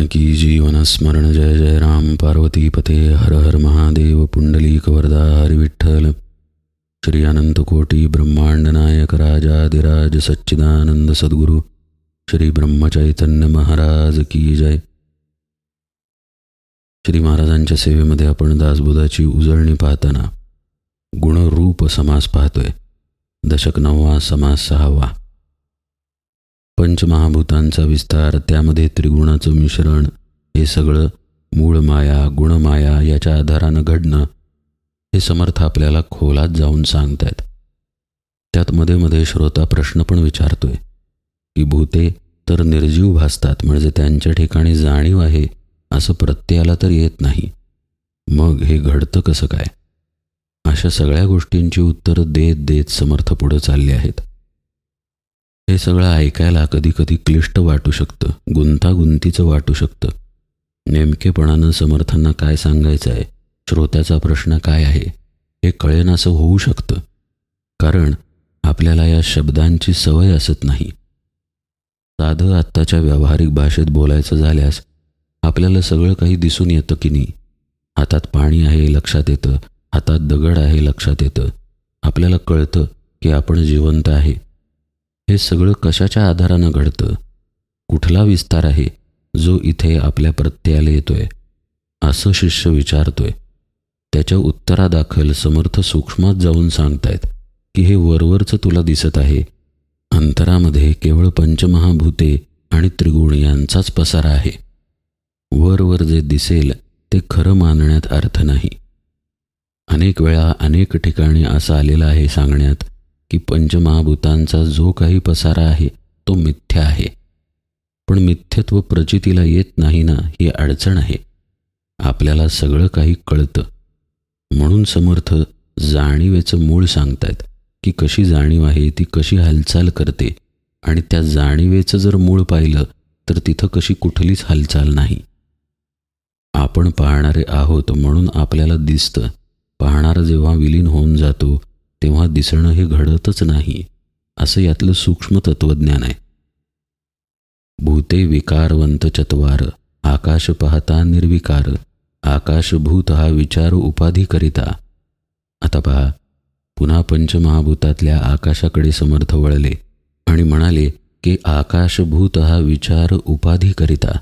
जानकी जीवन स्मरण जय जय राम पार्वती पते हर हर महादेव पुंडलीक वरदा हरि विठ्ठल श्री अनंत कोटी ब्रह्मांड नायक राजाधिराज सच्चिदानंद सद्गुरु श्री ब्रह्मचैतन्य महाराज की जय. श्री महाराजांच्या सेवेमध्ये आपण दासबोधाची उजळणी पाहताना गुणरूप समास पाहतोय. दशक 9वा समास 6वा. पंचमहाभूतांचा विस्तार, त्यामध्ये त्रिगुणाचं मिश्रण, हे सगळं मूळ माया गुणमाया याच्या आधारानं घडणं, हे समर्थ आपल्याला खोलात जाऊन सांगतायत. त्यात मध्ये मध्ये श्रोता प्रश्न पण विचारतोय की भूते तर निर्जीव भासतात, म्हणजे त्यांच्या ठिकाणी जाणीव आहे असं प्रत्ययाला तर येत नाही, मग हे घडतं कसं काय? अशा सगळ्या गोष्टींची उत्तरं देत देत समर्थ पुढे चालले आहेत. हे सगळं ऐकायला कधी कधी क्लिष्ट वाटू शकतं, गुंतागुंतीचं वाटू शकतं. नेमकेपणानं समर्थांना काय सांगायचं आहे, श्रोत्याचा प्रश्न काय आहे, हे कळेनासं होऊ शकतं, कारण आपल्याला या शब्दांची सवय असत नाही. साधं आत्ताच्या व्यावहारिक भाषेत बोलायचं झाल्यास आपल्याला सगळं काही दिसून येतं की नाही. हातात पाणी आहे लक्षात येतं, हातात दगड आहे लक्षात येतं, आपल्याला कळतं की आपण जिवंत आहे. हे सगळं कशाच्या आधारानं घडतं? कुठला विस्तार आहे जो इथे आपल्या प्रत्ययाला येतोय, असं शिष्य विचारतोय. त्याच्या उत्तरादाखल समर्थ सूक्ष्मात जाऊन सांगतायत की हे वरवरचं तुला दिसत आहे, अंतरामध्ये केवळ पंचमहाभूते आणि त्रिगुण यांचाच पसारा आहे. वरवर जे दिसेल ते खरं मानण्यात अर्थ नाही. अनेक वेळा अनेक ठिकाणी असं आलेलं आहे सांगण्यात की पंचमहाभूतांचा जो काही पसारा आहे तो मिथ्या आहे. पण मिथ्यत्व प्रचितीला येत नाही ना, ही अडचण आहे. आपल्याला सगळं काही कळतं, म्हणून समर्थ जाणीवेचं मूळ सांगतायत की कशी जाणीव आहे, ती कशी हालचाल करते, आणि त्या जाणीवेचं जर मूळ पाहिलं तर तिथं कशी कुठलीच हालचाल नाही. आपण पाहणारे आहोत म्हणून आपल्याला दिसतं, पाहणारा जेव्हा विलीन होऊन जातो तेव्हा दिसणं हे घडतच नाही, असं यातलं सूक्ष्म तत्वज्ञान आहे. भूते विकारवंत चत्वार, आकाश पाहता निर्विकार, आकाशभूत हा विचार उपाधी करिता. आता पहा, पुन्हा पंचमहाभूतातल्या आकाशाकडे समर्थ वळले आणि म्हणाले की आकाशभूत हा विचार उपाधी करिता.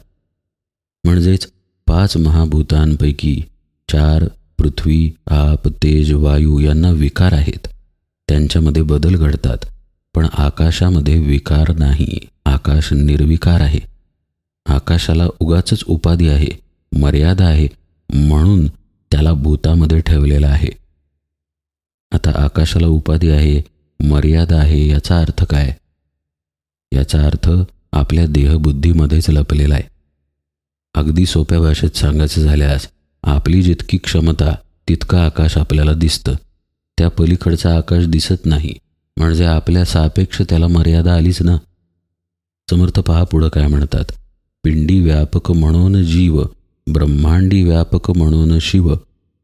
म्हणजेच 5 महाभूतांपैकी 4 पृथ्वी आप तेज वायू यांना विकार आहेत, त्यांच्यामध्ये बदल घडतात. पण आकाशामध्ये विकार नाही, आकाश निर्विकार आहे. आकाशाला उगाचच उपाधी आहे, मर्यादा आहे, म्हणून त्याला भूतामध्ये ठेवलेला आहे. आता आकाशाला उपाधी आहे, मर्यादा आहे, याचा अर्थ काय? याचा अर्थ आपल्या देहबुद्धीमध्येच लपलेला आहे. अगदी सोप्या भाषेत सांगायचं झाल्यास आपली जितकी क्षमता तितकं आकाश आपल्याला दिसतं, त्या पलीकडचा आकाश दिसत नाही, म्हणजे आपल्या सापेक्ष त्याला मर्यादा आलीच ना. समर्थ पहा पुढं काय म्हणतात. पिंडी व्यापक म्हणून जीव, ब्रह्मांडी व्यापक म्हणून शिव,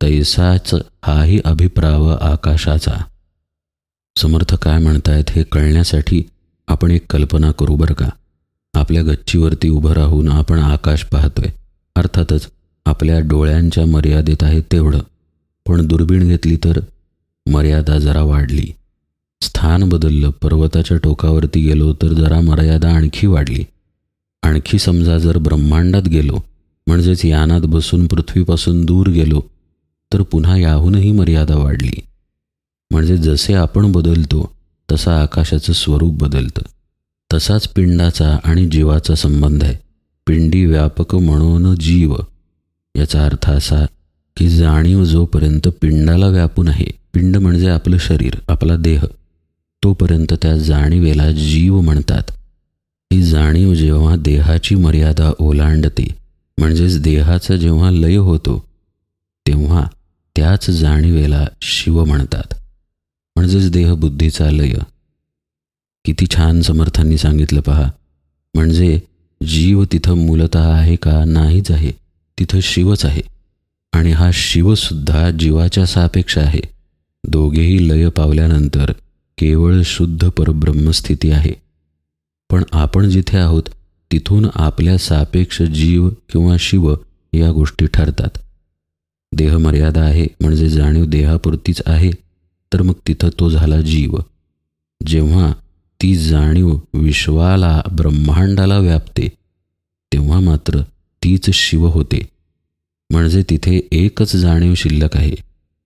तैसाच हाही अभिप्राव आकाशाचा. समर्थ काय म्हणतायत हे कळण्यासाठी आपण एक कल्पना करू बरं का. आपल्या गच्चीवरती उभं राहून आपण आकाश पाहतोय. अर्थातच आपल्या डोळ्यांच्या मर्यादेत आहे तेवढं, पण दुर्बीण घेतली तर मर्यादा जरा वाढली. स्थान बदललं, पर्वताच्या टोकावरती गेलो तर जरा मर्यादा आणखी वाढली. आणखी समजा जर ब्रह्मांडात गेलो, म्हणजेच यानात बसून पृथ्वीपासून दूर गेलो, तर पुन्हा याहूनही मर्यादा वाढली. म्हणजे जसे आपण बदलतो तसा आकाशाचं स्वरूप बदलतं. तसाच पिंडाचा आणि जीवाचा संबंध आहे. पिंडी व्यापक म्हणून जीव, याचा अर्थ असा की जाणीव जोपर्यंत पिंडाला व्यापून आहे, पिंड म्हणजे आपलं शरीर, आपला देह, तोपर्यंत त्या जाणीवेला जीव म्हणतात. ही जाणीव जेव्हा देहाची मर्यादा ओलांडते, म्हणजेच देहाचा जेव्हा लय होतो, तेव्हा त्याच जाणीवेला शिव म्हणतात, म्हणजेच देहबुद्धीचा लय. किती छान समर्थांनी सांगितलं पहा. म्हणजे जीव तिथं मूलतः आहे का? नाहीच आहे, तिथं शिवच आहे. आणि हा शिवसुद्धा जीवाच्या सापेक्ष आहे. दोघेही लय पावल्यानंतर केवळ शुद्ध परब्रह्मस्थिती आहे. पण आपण जिथे आहोत तिथून आपल्या सापेक्ष जीव किंवा शिव या गोष्टी ठरतात. देह मर्यादा आहे म्हणजे जाणीव देहापुरतीच आहे, तर मग तिथं तो झाला जीव. जेव्हा ती जाणीव विश्वाला ब्रह्मांडाला व्यापते तेव्हा मात्र तीच शिव होते. म्हणजे तिथे एकच जाणीव शिल्लक आहे.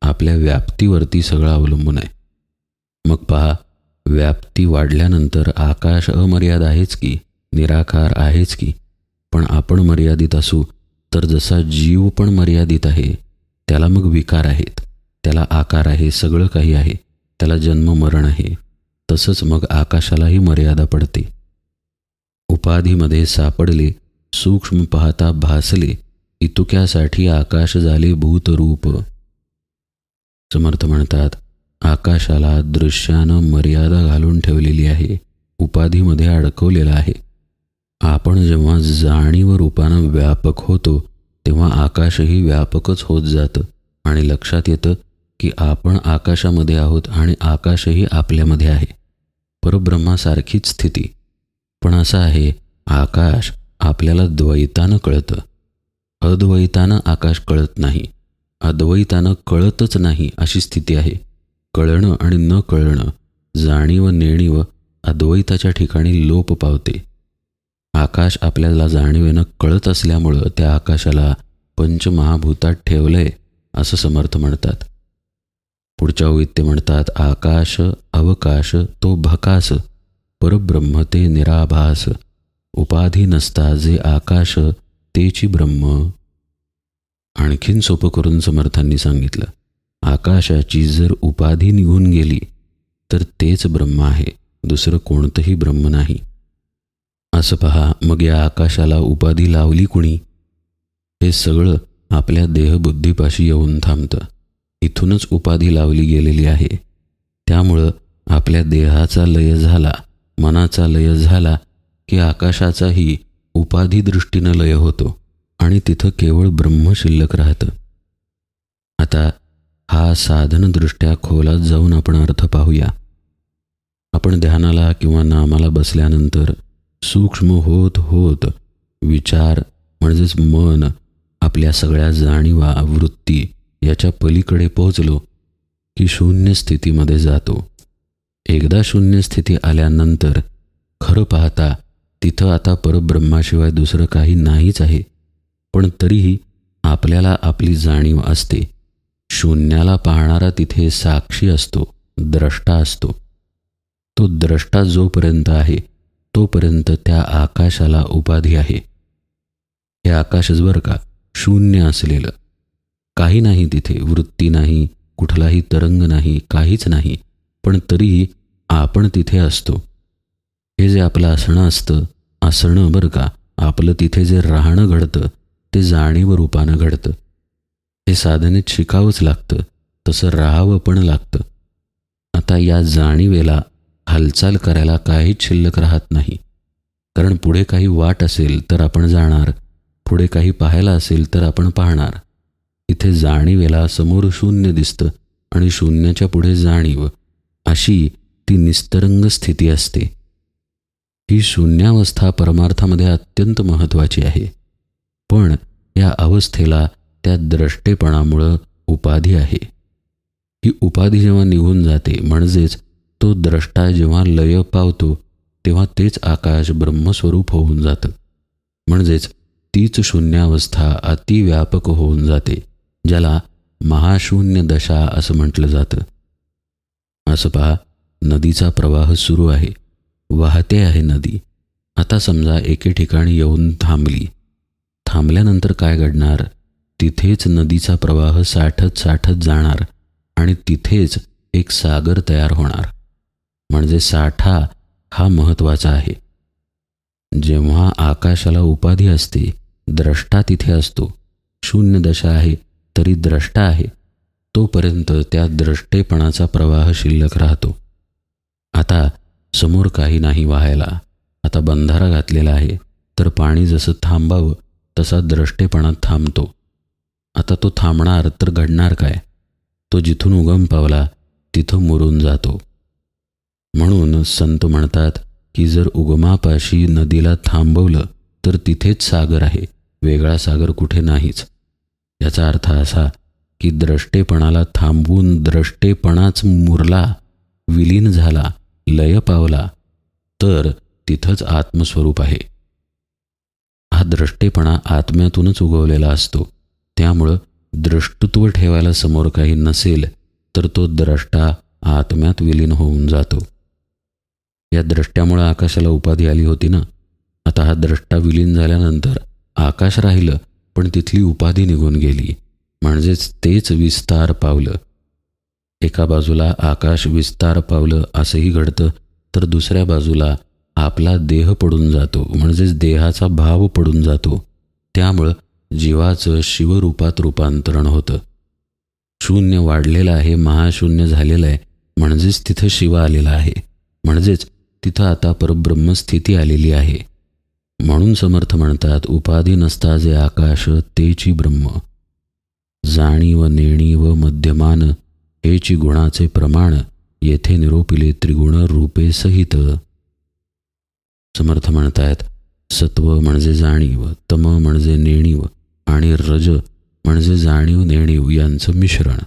आपल्या व्याप्तीवरती सगळं अवलंबून आहे. मग पहा, व्याप्ती वाढल्यानंतर आकाश अमर्याद आहेच की, निराकार आहेच की. पण आपण मर्यादित असू तर जसा जीव पण मर्यादित आहे, त्याला मग विकार आहेत, त्याला आकार आहे, सगळं काही आहे, त्याला जन्म मरण आहे. तसंच मग आकाशालाही मर्यादा पडते. उपाधीमध्ये सापडले, सूक्ष्म पाहता भासले, इतुक्यासाठी आकाश झाले भूतरूप. समर्थ म्हणतात, आकाशाला दृश्यानं मर्यादा घालून ठेवलेली आहे, उपाधीमध्ये अडकवलेला आहे. आपण जेव्हा जाणीव रूपानं व्यापक होतो तेव्हा आकाशही व्यापकच होत जातं आणि लक्षात येतं की आपण आकाशामध्ये आहोत आणि आकाशही आपल्यामध्ये आहे. परब्रह्मासारखीच स्थिती. पण असं आहे, आकाश आपल्याला द्वैतानं कळतं, अद्वैतानं आकाश कळत नाही, अद्वैतानं कळतच नाही अशी स्थिती आहे. कळणं आणि न कळणं, जाणीव नेणीव अद्वैताच्या ठिकाणी लोप पावते. आकाश आपल्याला जाणीवेनं कळत असल्यामुळं त्या आकाशाला पंचमहाभूतात ठेवलंय असं समर्थ म्हणतात. पुढच्या ओळीत ते म्हणतात, आकाश अवकाश तो भकास, परब्रह्म ते निराभास, उपाधी नसता जे आकाश तेची ब्रह्म. आणखीन सोपं करून समर्थांनी सांगितलं, आकाशाची जर उपाधी निघून गेली तर तेच ब्रह्म आहे, दुसरं कोणतंही ब्रह्म नाही. असं पहा, मग या आकाशाला उपाधी लावली कुणी? हे सगळं आपल्या देहबुद्धीपाशी येऊन थांबतं. इथूनच उपाधी लावली गेलेली आहे. त्यामुळं आपल्या देहाचा लय झाला, मनाचा लय झाला की आकाशाचाही उपाधी दृष्टीनं लय होतो आणि तिथं केवळ ब्रह्म शिल्लक राहतं. आता हा साधनदृष्ट्या खोलात जाऊन आपण अर्थ पाहूया. आपण ध्यानाला किंवा नामाला बसल्यानंतर सूक्ष्म होत होत विचार म्हणजेच मन आपल्या सगळ्या जाणीवा वृत्ती याच्या पलीकडे पोहोचलो की शून्य स्थितीमध्ये जातो. एकदा शून्य स्थिती आल्यानंतर खरं पाहता तिथं आता परब्रह्माशिवाय दुसरं काही नाहीच आहे. पण तरीही आपल्याला आपली जाणीव असते. शून्याला पाहणारा तिथे साक्षी असतो, द्रष्टा असतो. तो द्रष्टा जोपर्यंत आहे तोपर्यंत त्या आकाशाला उपाधी आहे. हे आकाशच बरं का, शून्य असलेलं, काही नाही तिथे, वृत्ती नाही, कुठलाही तरंग नाही, काहीच नाही. पण तरीही आपण तिथे असतो. हे जे आपलं असणं असतं, असणं बरं का, आपलं तिथे जे राहणं घडतं ते जाणीव रूपानं घडतं. हे साधनेत शिकावंच लागतं, तसं राहावं पण लागतं. आता या जाणीवेला हालचाल करायला काहीच शिल्लक राहत नाही. कारण पुढे काही वाट असेल तर आपण जाणार, पुढे काही पाहायला असेल तर आपण पाहणार. इथे जाणीवेला समोर शून्य दिसतं आणि शून्याच्या पुढे जाणीव, अशी ती निस्तरंग स्थिती असते. ही शून्यावस्था परमार्थामध्ये अत्यंत महत्त्वाची आहे. पण या अवस्थेला त्या द्रष्टेपणामुळं उपाधी आहे. ही उपाधी जेव्हा निघून जाते, म्हणजेच तो द्रष्टा जेव्हा लय पावतो तेव्हा तेच आकाश ब्रह्मस्वरूप होऊन जातं. म्हणजेच तीच शून्यावस्था अतिव्यापक होऊन जाते, ज्याला महाशून्य दशा असं म्हटलं जातं. असं पहा, नदीचा प्रवाह सुरू आहे, वाहते आहे नदी. आता समजा एके ठिकाणी येऊन थांबली. थांबल्यानंतर काय घडणार? तिथेच नदीचा प्रवाह साठत साठत जाणार आणि तिथेच एक सागर तयार होणार. म्हणजे साठा हा महत्त्वाचा आहे. जेव्हा आकाशाला उपाधी असते, द्रष्टा तिथे असतो, शून्य दशा आहे तरी द्रष्टा आहे, तोपर्यंत त्या द्रष्टेपणाचा प्रवाह शिल्लक राहतो. आता समोर काही नाही वाहायला, आता बंधारा घातलेला आहे, तर पाणी जसं थांबावं तसा द्रष्टेपणा थांबतो. आता तो थांबणार तर घडणार काय? तो जिथून उगम पावला तिथं मुरून जातो. म्हणून संत म्हणतात, की जर उगमापाशी नदीला थांबवलं तर तिथेच सागर आहे, वेगळा सागर कुठे नाहीच. याचा अर्थ असा की द्रष्टेपणाला थांबवून द्रष्टेपणाच मुरला, विलीन झाला, लय पावला तर तिथंच आत्मस्वरूप आहे. हा द्रष्टेपणा आत्म्यातूनच उगवलेला असतो. त्यामुळं द्रष्टृत्व ठेवायला समोर काही नसेल तर तो द्रष्टा आत्म्यात विलीन होऊन जातो. या द्रष्ट्यामुळं आकाशाला उपाधी आली होती ना. आता हा द्रष्टा विलीन झाल्यानंतर आकाश राहिलं, पण तिथली उपाधी निघून गेली, म्हणजेच तेच विस्तार पावलं. एका बाजूला आकाश विस्तार पावलं असंही घडतं, तर दुसऱ्या बाजूला आपला देह पडून जातो, म्हणजेच देहाचा भाव पडून जातो. त्यामुळं जीवाचं शिवरूपात रूपांतरण होतं. शून्य वाढलेलं आहे, महाशून्य झालेलं आहे, म्हणजेच तिथं शिव आलेला आहे, म्हणजेच तिथं आता परब्रह्मस्थिती आलेली आहे. म्हणून समर्थ म्हणतात, उपाधी नसता जे आकाश तेची ब्रह्म, जाणीव नेणीव मध्यमान हेची गुणाचे प्रमाण, येथे निरोपिले त्रिगुण रूपे सहित. समर्थ म्हणतायत, सत्व म्हणजे जाणीव, तम म्हणजे नेणीव आणि रज म्हणजे जाणीव नेणीव यांचं मिश्रण.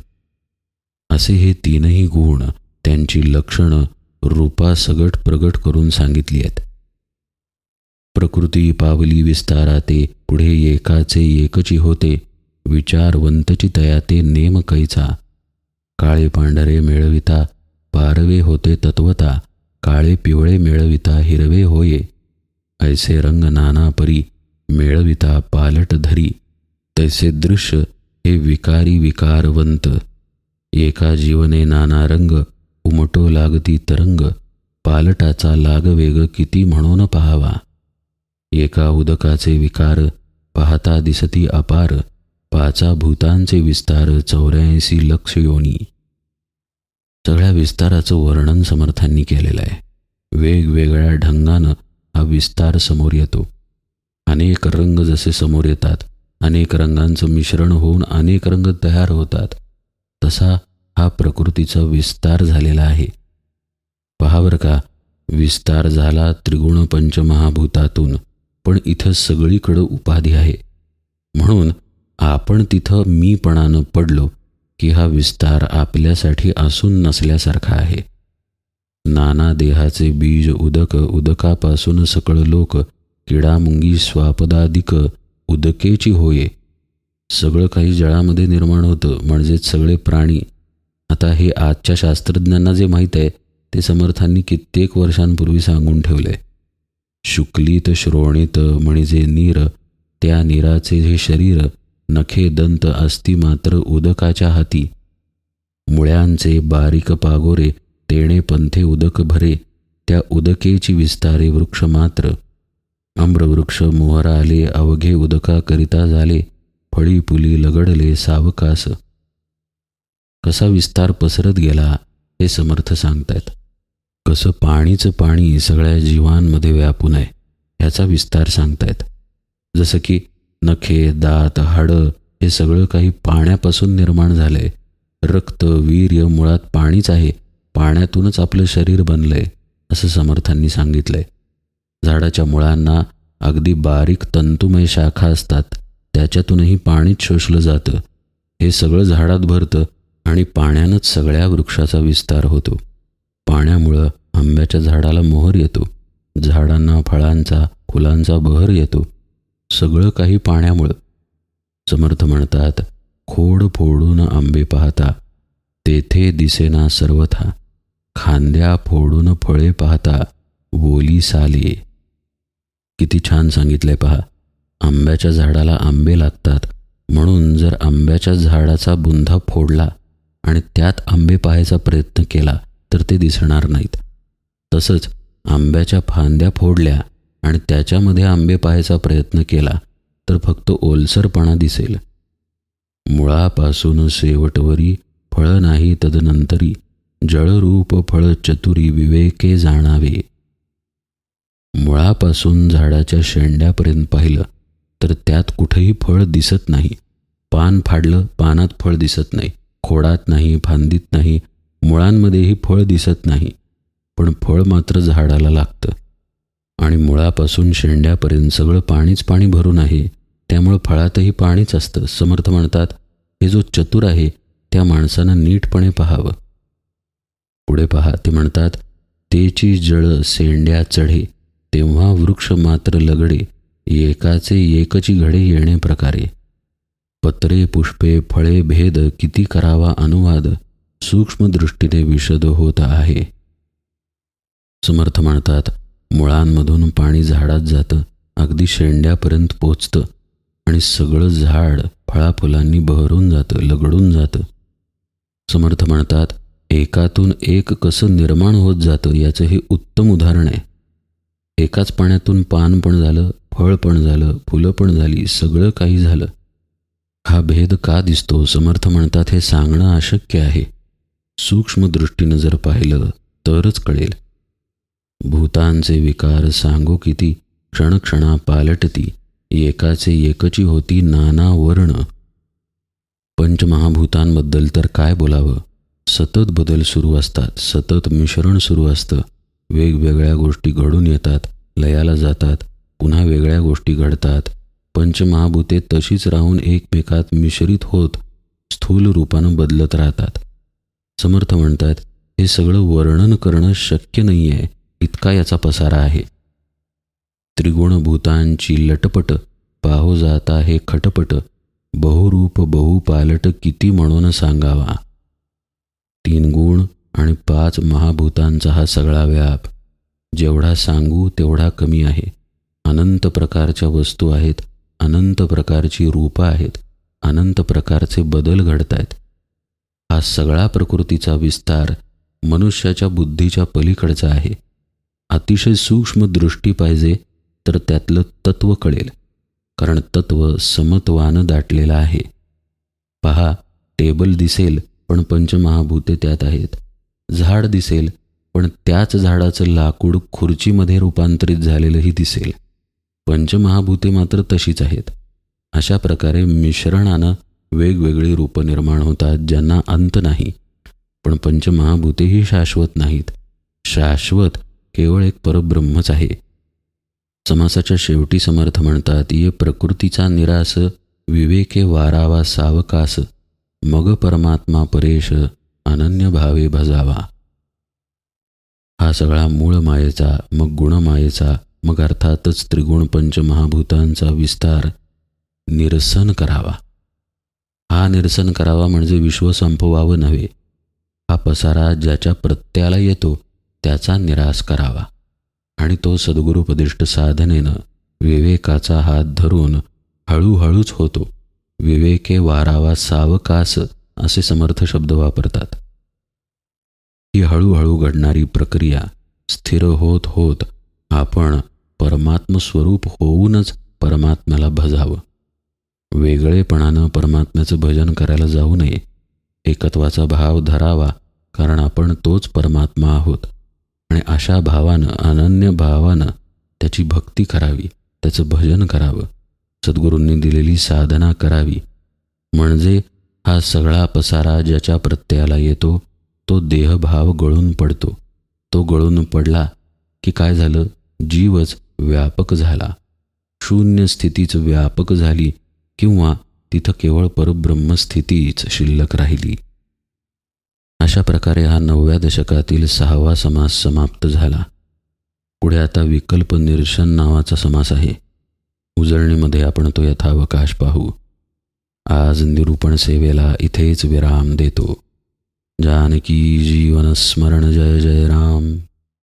असे हे तीनही गुण त्यांची लक्षणं रूपासगट प्रगट करून सांगितली आहेत. प्रकृती पावली विस्ताराते, पुढे एकाचे एकची होते, विचारवंतची तया ते नेम कैचा. काळे पांढरे मेळविता पारवे होते तत्वता, काळे पिवळे मेळविता हिरवे होये. ऐसे रंग नाना परी मेळविता पालट धरी, तैसे दृश्य हे विकारी विकारवंत. एका जीवने नाना रंग उमटो लागती तरंग, पालटाचा लागवेग किती म्हणून पाहावा. एका उदकाचे विकार पाहता दिसती अपार, पाचा भूतांचे विस्तार 84 लक्ष योनी. सगळ्या विस्ताराचं वर्णन समर्थांनी केलेलं आहे. वेगवेगळ्या ढंगानं हा विस्तार समोर येतो. अनेक रंग जसे समोर येतात, अनेक रंगांचं मिश्रण होऊन अनेक रंग तयार होतात, तसा हा प्रकृतीचा विस्तार झालेला आहे. पहा बरं का, विस्तार झाला त्रिगुण पंचमहाभूतातून, पण इथं सगळीकडं उपाधी आहे. म्हणून आपण तिथं मीपणानं पडलो की हा विस्तार आपल्यासाठी असून नसल्यासारखा आहे. नाना देहाचे बीज उदक, उदकापासून सकळ लोक, किडा मुंगी स्वापदादिक उदकेची होये. सगळं काही जळामध्ये निर्माण होतं, म्हणजेच सगळे प्राणी. आता हे आजच्या शास्त्रज्ञांना जे माहीत आहे ते समर्थांनी कित्येक वर्षांपूर्वी सांगून ठेवले. शुक्लित श्रोणित म्हणजे नीर, त्या नीराचे हे शरीर, नखे दंत अस्ति मात्र उदकाच्या हाती. मुळ्यांचे बारीक पागोरे, तेणे पंथे उदक भरे, त्या उदकेची विस्तारे वृक्ष मात्र. आम्रवृक्ष मोहरा आले, अवघे उदका करिता झाले, फळी पुली लगडले सावकास. कसा विस्तार पसरत गेला हे समर्थ सांगतात. कसं पाणीचं पाणी सगळ्या जीवांमध्ये व्यापून आहे ह्याचा विस्तार सांगतायत. जसं की नखे, दात, हाडं हे सगळं काही पाण्यापासून निर्माण झालंय. रक्त, वीर्य मुळात पाणीच आहे, पाण्यातूनच आपलं शरीर बनलंय असं समर्थांनी सांगितलंय. झाडाच्या मुळांना अगदी बारीक तंतुमय शाखा असतात, त्याच्यातूनही पाणीच शोषलं जातं. हे सगळं झाडात भरतं आणि पाण्यानंच सगळ्या वृक्षाचा विस्तार होतो. पाण्यामुळं आंब्याच्या झाडाला मोहर येतो, झाडांना फळांचा फुलांचा बहर येतो. सगळं काही पाण्यामुळं. समर्थ म्हणतात, खोड फोडून आंबे पाहता, तेथे दिसेना सर्वथा, खांद्या फोडून फळे पाहता, बोली साले. किती छान सांगितलंय पहा. आंब्याच्या झाडाला आंबे लागतात, म्हणून जर आंब्याच्या झाडाचा बुंधा फोडला आणि त्यात आंबे पाहायचा प्रयत्न केला तर ते दिसणार नाहीत. तसंच आंब्याच्या फांद्या फोडल्या आणि त्याच्यामध्ये आंबे पाहायचा प्रयत्न केला तर फक्त ओलसरपणा दिसेल. मुळापासून शेवटवरी फळ नाही तदनंतरी, जळरूप फळ चतुरी विवेके जाणावे. मुळापासून झाडाच्या शेंड्यापर्यंत पाहिलं तर त्यात कुठेही फळ दिसत नाही. पान फाडलं, पानात फळ दिसत नाही, खोडात नाही, फांदीत नाही, मुळांमध्येही फळ दिसत नाही, पण फळ मात्र झाडाला लागतं. आणि मुळापासून शेंड्यापर्यंत सगळं पाणीच पाणी भरून आहे, त्यामुळं फळातही पाणीच असतं. समर्थ म्हणतात, हे जो चतुर आहे त्या माणसानं नीटपणे पाहावं. पुढे पहा, ते म्हणतात, तेची जळ सेंड्या चढे, तेव्हा वृक्ष मात्र लगडे, एकाचे एकची घडे येणे प्रकारे. पत्रे पुष्पे फळे भेद, किती करावा अनुवाद, सूक्ष्म दृष्टीने विशद होत आहे. समर्थ म्हणतात, मुळांमधून पाणी झाडात जातं, अगदी शेंड्यापर्यंत पोचतं आणि सगळं झाड फळाफुलांनी बहरून जातं, लगडून जातं. समर्थ म्हणतात, एकातून एक कसं निर्माण होत जातं याचं हे उत्तम उदाहरण आहे. एकाच पाण्यातून पान पण झालं, फळ पण झालं, फुलं पण झाली, सगळं काही झालं. हा भेद का दिसतो? समर्थ म्हणतात, हे सांगणं अशक्य आहे. सूक्ष्म दृष्टीनं जर पाहिलं तरच कळेल. भूतांचे विकार सांगो किती, क्षणक्षणा पालटती, एकाचे एकची होती नाना वर्ण. पंचमहाभूतांबद्दल तर काय बोलावं, सतत बदल सुरू असतात, सतत मिश्रण सुरू असतं. वेगवेगळ्या गोष्टी घडून येतात, लयाला जातात, पुन्हा वेगळ्या गोष्टी घडतात. पंचमहाभूते तशीच राहून एकमेकात मिश्रित होत स्थूल रूपानं बदलत राहतात. समर्थ म्हणतात, हे सगळं वर्णन करणं शक्य नाही आहे, इतका याचा पसारा आहे. त्रिगुणभूतांची लटपट, पाहो जाता हे खटपट, बहुरूप बहुपालट, किती म्हणून सांगावा. 3 गुण आणि 5 महाभूतांचा हा सगळा व्याप, जेवढा सांगू तेवढा कमी आहे. अनंत प्रकारच्या वस्तू आहेत, अनंत प्रकारची रूपं आहेत, अनंत प्रकारचे बदल घडत आहेत. हा सगळा प्रकृतीचा विस्तार मनुष्याच्या बुद्धीच्या पलीकडचा आहे. अतिशय सूक्ष्म दृष्टी पाहिजे तर त्यातलं तत्व कळेल, कारण तत्व समत्वानं दाटलेलं आहे. पहा, टेबल दिसेल पण पंचमहाभूते त्यात आहेत. झाड दिसेल पण त्याच झाडाचं लाकूड खुर्चीमध्ये रूपांतरित झालेलंही दिसेल. पंचमहाभूते मात्र तशीच आहेत. अशा प्रकारे मिश्रणानं वेगवेगळी रूपं निर्माण होतात, ज्यांना अंत नाही. पण पंचमहाभूतेही शाश्वत नाहीत. शाश्वत केवळ एक परब्रह्मच आहे. समासाच्या शेवटी समर्थ म्हणतात, ये प्रकृतीचा निरास, विवेके वारावा सावकास, मग परमात्मा परेश, अनन्य भावे भजावा. हा सगळा मूळ मायेचा, मग गुणमायेचा, मग अर्थातच त्रिगुण पंचमहाभूतांचा विस्तार निरसन करावा. हा निरसन करावा म्हणजे विश्व संपवावं नव्हे. हा पसारा ज्याच्या प्रत्ययाला येतो त्याचा निराश करावा आणि तो सद्गुरुपदिष्ट साधनेनं विवेकाचा हात धरून हळूहळूच होतो. विवेके वारावा सावकास असे समर्थ शब्द वापरतात. ही हळूहळू घडणारी प्रक्रिया स्थिर होत होत आपण परमात्मस्वरूप होऊनच परमात्म्याला भजावं. वेगळेपणानं परमात्म्याचं भजन करायला जाऊ नये. एकत्वाचा भाव धरावा, कारण आपण तोच परमात्मा आहोत. आणि अशा भावानं, अनन्य भावानं त्याची भक्ती करावी, त्याचं भजन करावं, सद्गुरूंनी दिलेली साधना करावी. म्हणजे हा सगळा पसारा ज्याच्या प्रत्ययाला येतो तो देहभाव गळून पडतो. तो गळून पडला की काय झालं? जीवच व्यापक झाला, शून्य स्थितीच व्यापक झाली, किंवा तिथं केवळ परब्रह्मस्थितीच शिल्लक राहिली. अशा प्रकारे हा 9व्या दशकातील 6वा समास समाप्त झाला. पुढे आता विकल्प निरसन नावाचा समास आहे. उजळणीमध्ये आपण तो यथावकाश पाहू. आज निरूपण सेवेला इथेच विराम देतो. जानकी जीवन स्मरण, जय जय राम.